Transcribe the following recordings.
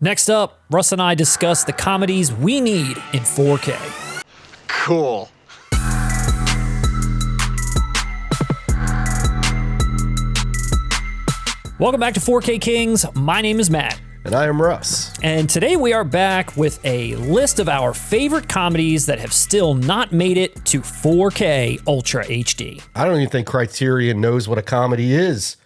Next up, Russ and I discuss the comedies we need in 4K. Cool. Welcome back to 4K Kings. My name is Matt. And I am Russ. And today we are back with a list of our favorite comedies that have still not made it to 4K Ultra HD. I don't even think Criterion knows what a comedy is.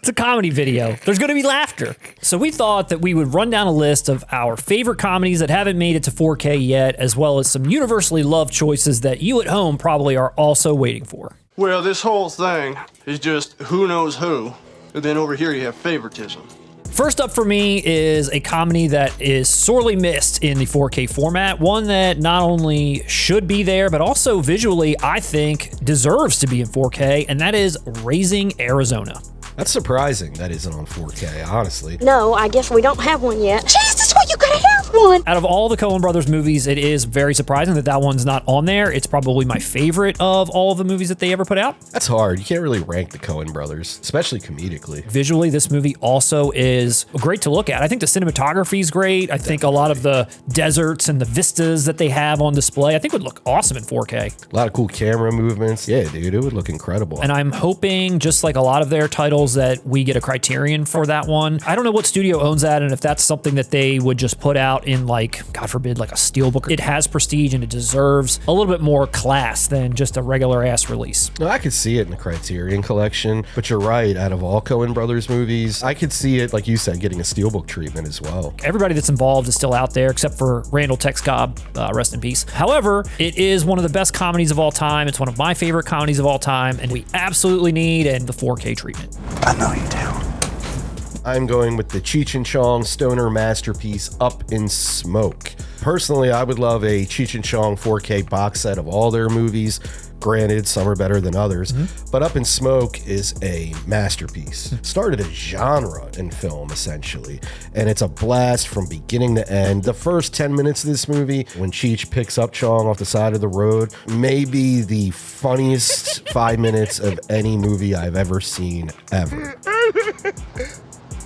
It's a comedy video. There's going to be laughter. So we thought that we would run down a list of our favorite comedies that haven't made it to 4K yet, as well as some universally loved choices that you at home probably are also waiting for. Well, this whole thing is just who knows who. And then over here you have favoritism. First up for me is a comedy that is sorely missed in the 4K format, one that not only should be there, but also visually, I think, deserves to be in 4K, and that is Raising Arizona. That's surprising that isn't on 4K, honestly. No, I guess we don't have one yet. Jesus, well, you gotta have one! Out of all the Coen Brothers movies, it is very surprising that that one's not on there. It's probably my favorite of all of the movies that they ever put out. That's hard. You can't really rank the Coen Brothers, especially comedically. Visually, this movie also is great to look at. I think the cinematography is great. I think a lot of the deserts and the vistas that they have on display, I think would look awesome in 4K. A lot of cool camera movements. Yeah, dude, it would look incredible. And I'm hoping, just like a lot of their titles, that we get a Criterion for that one. I don't know what studio owns that, and if that's something that they would just put out in, like, God forbid, like a steelbook. It has prestige and it deserves a little bit more class than just a regular ass release. No, I could see it in the Criterion collection, but you're right. Out of all Coen Brothers movies, I could see it, like you said, getting a steelbook treatment as well. Everybody that's involved is still out there, except for Randall Tex Cobb, rest in peace. However, it is one of the best comedies of all time. It's one of my favorite comedies of all time, and we absolutely need the 4K treatment. I know you do. I'm going with the Cheech and Chong stoner masterpiece, Up in Smoke. Personally, I would love a Cheech and Chong 4K box set of all their movies. Granted, some are better than others, but Up in Smoke is a masterpiece. Started a genre in film, essentially, and it's a blast from beginning to end. The first 10 minutes of this movie, when Cheech picks up Chong off the side of the road, may be the funniest 5 minutes of any movie I've ever seen, ever.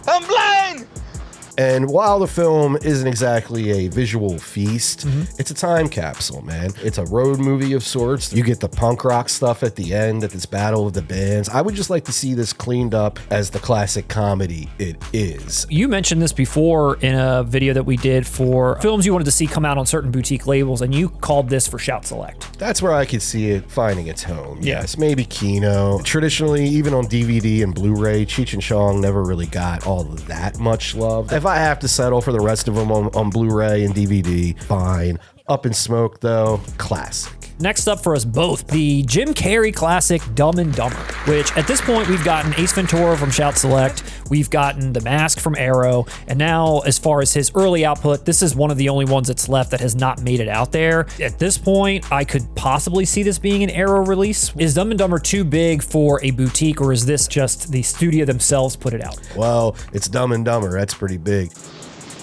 I'm blind! And while the film isn't exactly a visual feast, it's a time capsule, man. It's a road movie of sorts. You get the punk rock stuff at the end, at this battle of the bands. I would just like to see this cleaned up as the classic comedy it is. You mentioned this before in a video that we did for films you wanted to see come out on certain boutique labels, and you called this for Shout Select. That's where I could see it finding its home. Yeah. Yes, maybe Kino. Traditionally, even on DVD and Blu-ray, Cheech and Chong never really got all that much love. If I have to settle for the rest of them on Blu-ray and DVD, fine. Up in Smoke, though, classic. Next up for us both, the Jim Carrey classic Dumb and Dumber, which at this point we've gotten Ace Ventura from Shout Select, we've gotten The Mask from Arrow, and now as far as his early output, this is one of the only ones that's left that has not made it out there. At this point, I could possibly see this being an Arrow release. Is Dumb and Dumber too big for a boutique, or is this just the studio themselves put it out? Well, it's Dumb and Dumber. That's pretty big.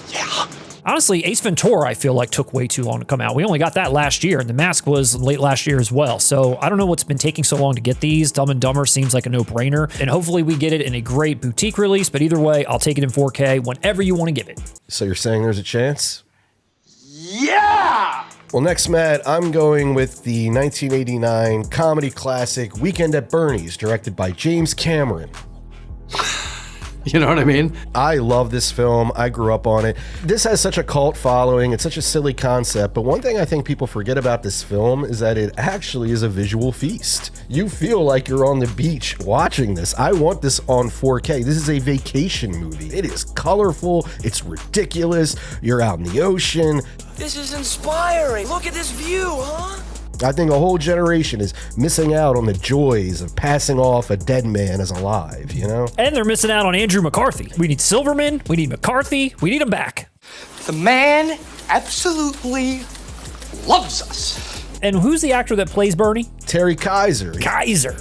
Yeah. Honestly, Ace Ventura, I feel like, took way too long to come out. We only got that last year, and The Mask was late last year as well. So I don't know what's been taking so long to get these. Dumb and Dumber seems like a no-brainer, and hopefully we get it in a great boutique release, but either way, I'll take it in 4K whenever you want to give it. So you're saying there's a chance? Yeah! Well, next, Matt, I'm going with the 1989 comedy classic Weekend at Bernie's, directed by James Cameron. You know what I mean? I love this film. I grew up on it. This has such a cult following. It's such a silly concept. But one thing I think people forget about this film is that it actually is a visual feast. You feel like you're on the beach watching this. I want this on 4K. This is a vacation movie. It is colorful. It's ridiculous. You're out in the ocean. This is inspiring. Look at this view, huh? I think a whole generation is missing out on the joys of passing off a dead man as alive, you know? And they're missing out on Andrew McCarthy. We need Silverman. We need McCarthy. We need him back. The man absolutely loves us. And who's the actor that plays Bernie? Terry Kaiser. Kaiser.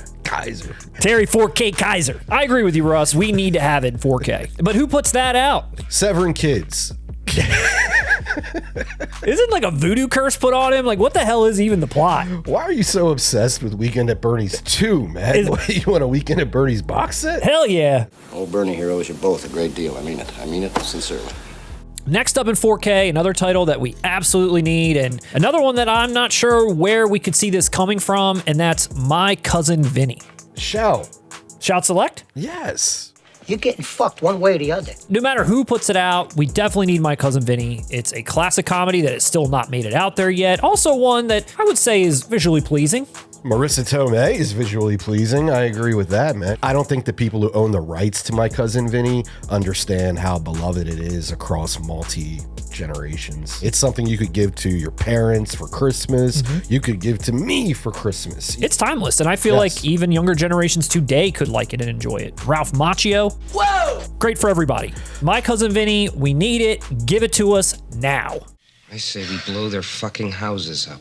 Terry 4K Kaiser. I agree with you, Russ. We need to have it in 4K. But who puts that out? Severin Kids. Isn't like a voodoo curse put on him? Like, what the hell is even the plot? Why are you so obsessed with Weekend at Bernie's 2, man? You want a Weekend at Bernie's box set? Hell yeah. Old Bernie here owes you both a great deal. I mean it. I mean it sincerely. Next up in 4K, another title that we absolutely need, and another one that I'm not sure where we could see this coming from, and that's My Cousin Vinny. Shout Select? Yes. You're getting fucked one way or the other. No matter who puts it out, we definitely need My Cousin Vinny. It's a classic comedy that has still not made it out there yet. Also one that I would say is visually pleasing. Marissa Tomei is visually pleasing. I agree with that, man. I don't think the people who own the rights to My Cousin Vinny understand how beloved it is across multi-generations. It's something you could give to your parents for Christmas. You could give to me for Christmas. It's timeless, and I feel like even younger generations today could like it and enjoy it. Ralph Macchio. Whoa! Great for everybody. My Cousin Vinny, we need it. Give it to us now. I say we blow their fucking houses up.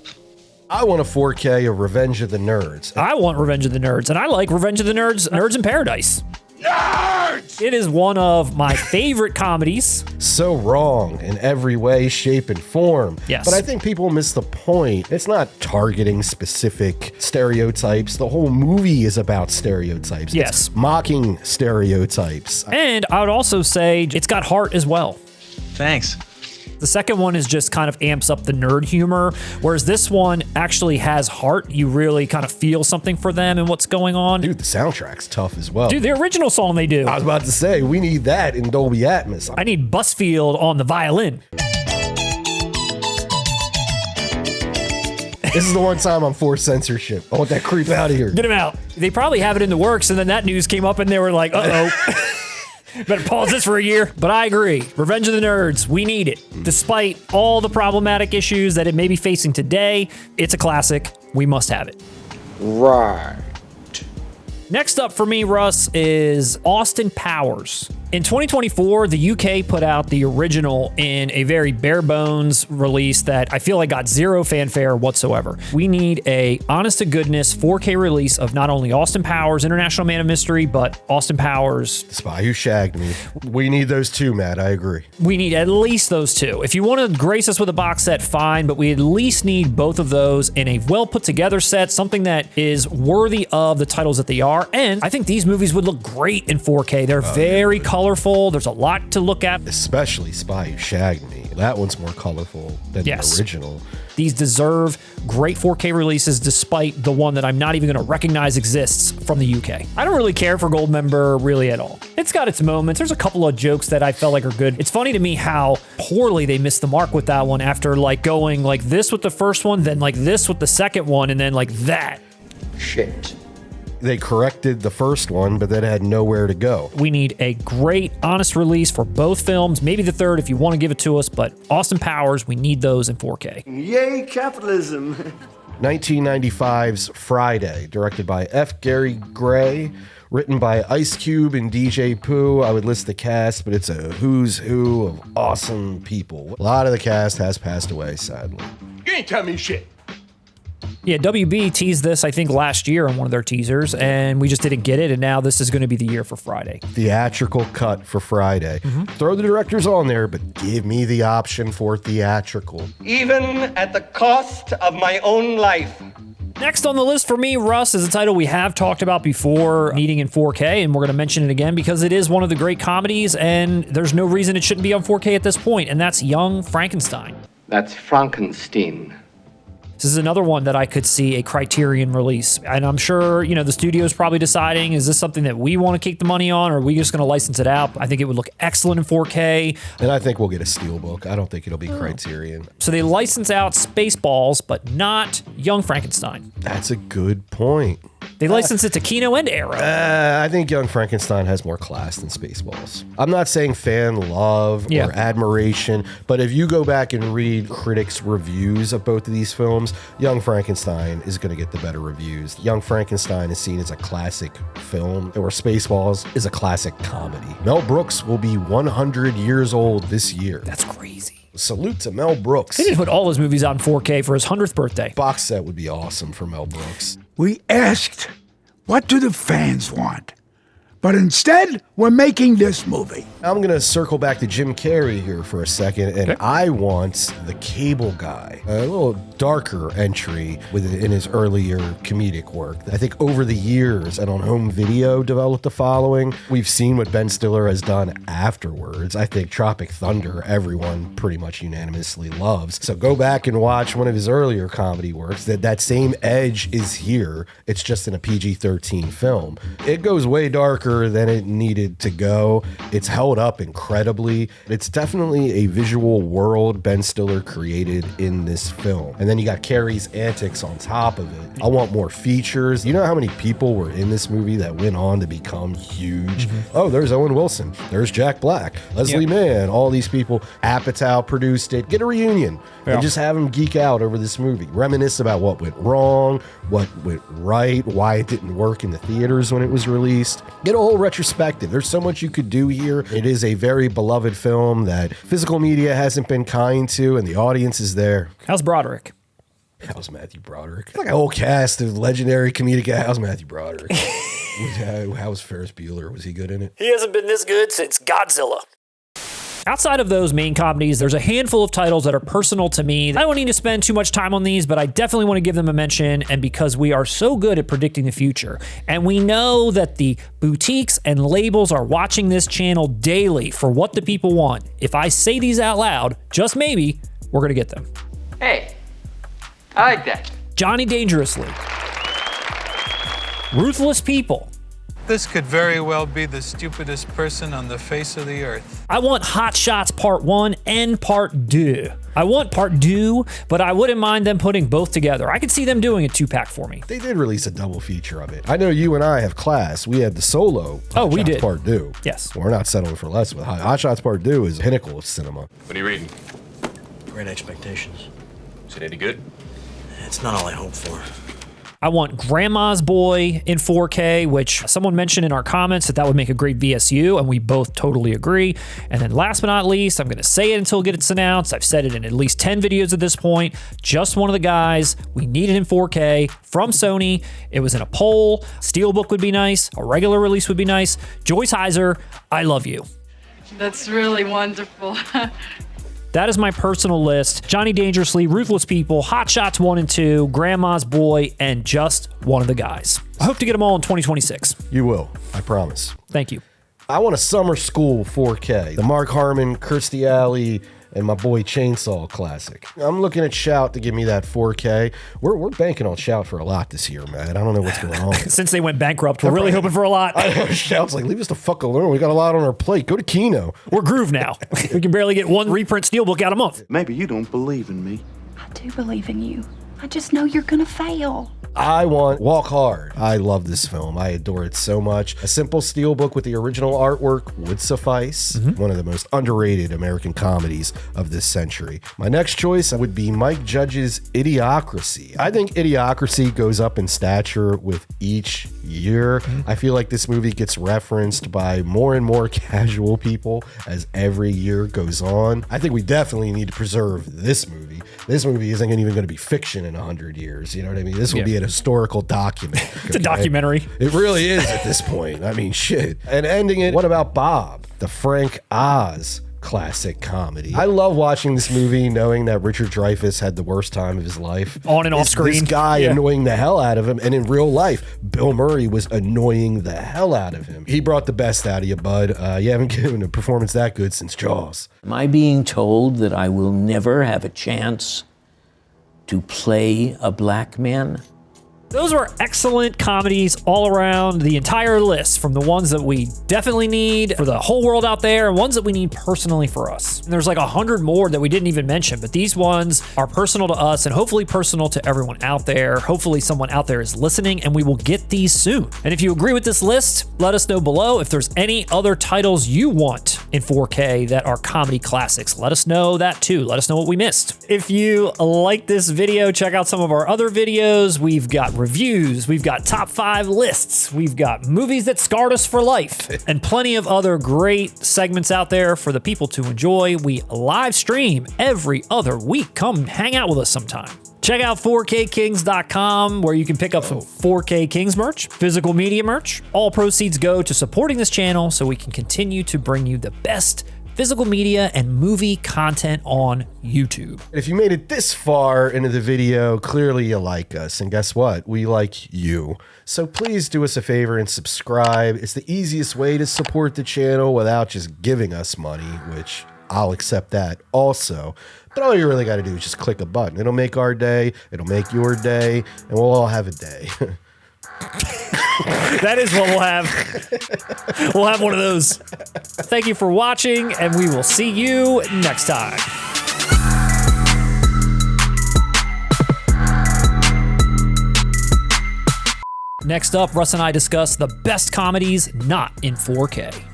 I want a 4K of Revenge of the Nerds. I want Revenge of the Nerds, and I like Revenge of the Nerds, Nerds in Paradise. Nerds! It is one of my favorite comedies. So wrong in every way, shape, and form. Yes. But I think people miss the point. It's not targeting specific stereotypes. The whole movie is about stereotypes. Yes. It's mocking stereotypes. And I would also say it's got heart as well. Thanks. The second one is just kind of amps up the nerd humor, whereas this one actually has heart. You really kind of feel something for them and what's going on. Dude, the soundtrack's tough as well. Dude, the original song they do. I was about to say, we need that in Dolby Atmos. I need Busfield on the violin. This is the one time I'm for censorship. I want that creep out of here. Get him out. They probably have it in the works, and then that news came up and they were like, uh-oh. Better pause this for a year. But I agree. Revenge of the Nerds, we need it. Despite all the problematic issues that it may be facing today, it's a classic. We must have it. Right. Next up for me, Russ, is Austin Powers. In 2024, the UK put out the original in a very bare bones release that I feel like got zero fanfare whatsoever. We need a honest to goodness 4K release of not only Austin Powers, International Man of Mystery, but Austin Powers, The Spy Who Shagged Me. We need those two, Matt. I agree. We need at least those two. If you want to grace us with a box set, fine, but we at least need both of those in a well put together set, something that is worthy of the titles that they are. And I think these movies would look great in 4K. They're very colorful. There's a lot to look at. Especially Spy Who Shagged Me. That one's more colorful than the original. These deserve great 4K releases despite the one that I'm not even going to recognize exists from the UK. I don't really care for Goldmember really at all. It's got its moments. There's a couple of jokes that I felt like are good. It's funny to me how poorly they missed the mark with that one after like going like this with the first one, then like this with the second one, and then like that. Shit. They corrected the first one, but then had nowhere to go. We need a great, honest release for both films, maybe the third if you want to give it to us, but Austin Powers, we need those in 4K. Yay, capitalism. 1995's Friday, directed by F. Gary Gray, written by Ice Cube and DJ Pooh. I would list the cast, but it's a who's who of awesome people. A lot of the cast has passed away, sadly. You ain't tell me shit. Yeah, WB teased this, I think, last year on one of their teasers, and we just didn't get it, and now this is going to be the year for Friday. Theatrical cut for Friday. Throw the directors on there, but give me the option for theatrical. Even at the cost of my own life. Next on the list for me, Russ, is a title we have talked about before, needing in 4K, and we're going to mention it again because it is one of the great comedies, and there's no reason it shouldn't be on 4K at this point, and that's Young Frankenstein. That's Frankenstein. This is another one that I could see a Criterion release. And I'm sure, you know, the studio's probably deciding, is this something that we want to keep the money on, or are we just going to license it out? I think it would look excellent in 4K. And I think we'll get a Steelbook. I don't think it'll be Criterion. So they license out Spaceballs, but not Young Frankenstein. That's a good point. They license it to Kino and Arrow. I think Young Frankenstein has more class than Spaceballs. I'm not saying fan love or admiration, but if you go back and read critics' reviews of both of these films, Young Frankenstein is going to get the better reviews. Young Frankenstein is seen as a classic film, where Spaceballs is a classic comedy. Mel Brooks will be 100 years old this year. That's crazy. Salute to Mel Brooks. They need to put all his movies out in 4K for his 100th birthday. Box set would be awesome for Mel Brooks. We asked, what do the fans want? But instead, we're making this movie. I'm going to circle back to Jim Carrey here for a second, and I want the Cable Guy, a little darker entry in his earlier comedic work. I think over the years and on home video developed a following. We've seen what Ben Stiller has done afterwards. I think Tropic Thunder, everyone pretty much unanimously loves. So go back and watch one of his earlier comedy works. That same edge is here. It's just in a PG-13 film. It goes way darker than it needed to go. It's held up incredibly. It's definitely a visual world Ben Stiller created in this film. And then you got Carrey's antics on top of it. I want more features. You know how many people were in this movie that went on to become huge? Oh, there's Owen Wilson. There's Jack Black. Leslie Mann. All these people. Apatow produced it. Get a reunion and just have them geek out over this movie. Reminisce about what went wrong, what went right, why it didn't work in the theaters when it was released. Get a whole retrospective. There's so much you could do here. It is a very beloved film that physical media hasn't been kind to, and the audience is there. How's Broderick? How's Matthew Broderick? Like a whole cast of legendary comedic guys. How's Matthew Broderick? How's Ferris Bueller? Was he good in it? He hasn't been this good since Godzilla. Outside of those main comedies, there's a handful of titles that are personal to me. I don't need to spend too much time on these, but I definitely want to give them a mention, and because we are so good at predicting the future, and we know that the boutiques and labels are watching this channel daily for what the people want. If I say these out loud, just maybe, we're going to get them. Hey, I like that. Johnny Dangerously. Ruthless People. This could very well be the stupidest person on the face of the earth. I want Hot Shots Part 1 and Part 2. I want Part 2, but I wouldn't mind them putting both together. I could see them doing a 2-pack for me. They did release a double feature of it. I know you and I have class. We had the solo Hot we Shots did. Part 2. Yes. We're not settling for less with Hot Shots Part 2 is a pinnacle of cinema. What are you reading? Great Expectations. Is it any good? It's not all I hoped for. I want Grandma's Boy in 4K, which someone mentioned in our comments that would make a great VSU, and we both totally agree. And then last but not least, I'm going to say it until it gets announced. I've said it in at least 10 videos at this point. Just One of the Guys. We need it in 4K from Sony. It was in a poll. Steelbook would be nice. A regular release would be nice. Joyce Heiser, I love you. That's really wonderful. That is my personal list. Johnny Dangerously, Ruthless People, Hot Shots 1 and 2, Grandma's Boy, and Just One of the Guys. I hope to get them all in 2026. You will, I promise. Thank you. I want a Summer School 4K. The Mark Harmon, Kirstie Alley, and my boy Chainsaw classic. I'm looking at Shout to give me that 4K. We're banking on Shout for a lot this year, man. I don't know what's going on. Since they went bankrupt, we're really hoping for a lot. I know, Shout's like, leave us the fuck alone. We got a lot on our plate. Go to Kino. We're Groove now. We can barely get one reprint steelbook out a month. Maybe you don't believe in me. I do believe in you. I just know you're gonna fail. I want Walk Hard. I love this film. I adore it so much. A simple steelbook with the original artwork would suffice. One of the most underrated American comedies of this century. My next choice would be Mike Judge's Idiocracy. I think Idiocracy goes up in stature with each year. I feel like this movie gets referenced by more and more casual people as every year goes on. I think we definitely need to preserve this movie. This movie isn't even going to be fiction in 100 years. You know what I mean? This will be an historical document. It's a documentary. It really is at this point. I mean, shit. And ending it, what about Bob? The Frank Oz classic comedy. I love watching this movie knowing that Richard Dreyfuss had the worst time of his life. On and off screen. This guy annoying the hell out of him. And in real life, Bill Murray was annoying the hell out of him. He brought the best out of you, bud. You haven't given a performance that good since Jaws. Am I being told that I will never have a chance to play a black man? Those were excellent comedies all around, the entire list, from the ones that we definitely need for the whole world out there, and ones that we need personally for us. And there's like 100 more that we didn't even mention, but these ones are personal to us and hopefully personal to everyone out there. Hopefully someone out there is listening, and we will get these soon. And if you agree with this list, let us know below. If there's any other titles you want in 4K that are comedy classics, let us know that too. Let us know what we missed. If you like this video, check out some of our other videos. We've got reviews, we've got top 5 lists, we've got movies that scarred us for life, and plenty of other great segments out there for the people to enjoy. We live stream every other week. Come hang out with us sometime. Check out 4KKings.com where you can pick up some 4K Kings merch, physical media merch. All proceeds go to supporting this channel so we can continue to bring you the best physical media and movie content on YouTube. If you made it this far into the video, clearly you like us. And guess what? We like you. So please do us a favor and subscribe. It's the easiest way to support the channel without just giving us money, which I'll accept that also. But all you really got to do is just click a button. It'll make our day, it'll make your day, and we'll all have a day. That is what we'll have. We'll have one of those. Thank you for watching, and we will see you next time. Next up, Russ and I discuss the best comedies not in 4K.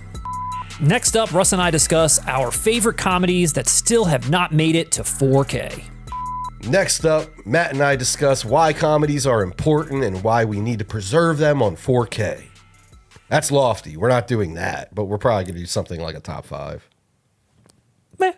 Next up, Russ and I discuss our favorite comedies that still have not made it to 4K. Next up, Matt and I discuss why comedies are important and why we need to preserve them on 4K. That's lofty. We're not doing that, but we're probably going to do something like a top 5. Meh.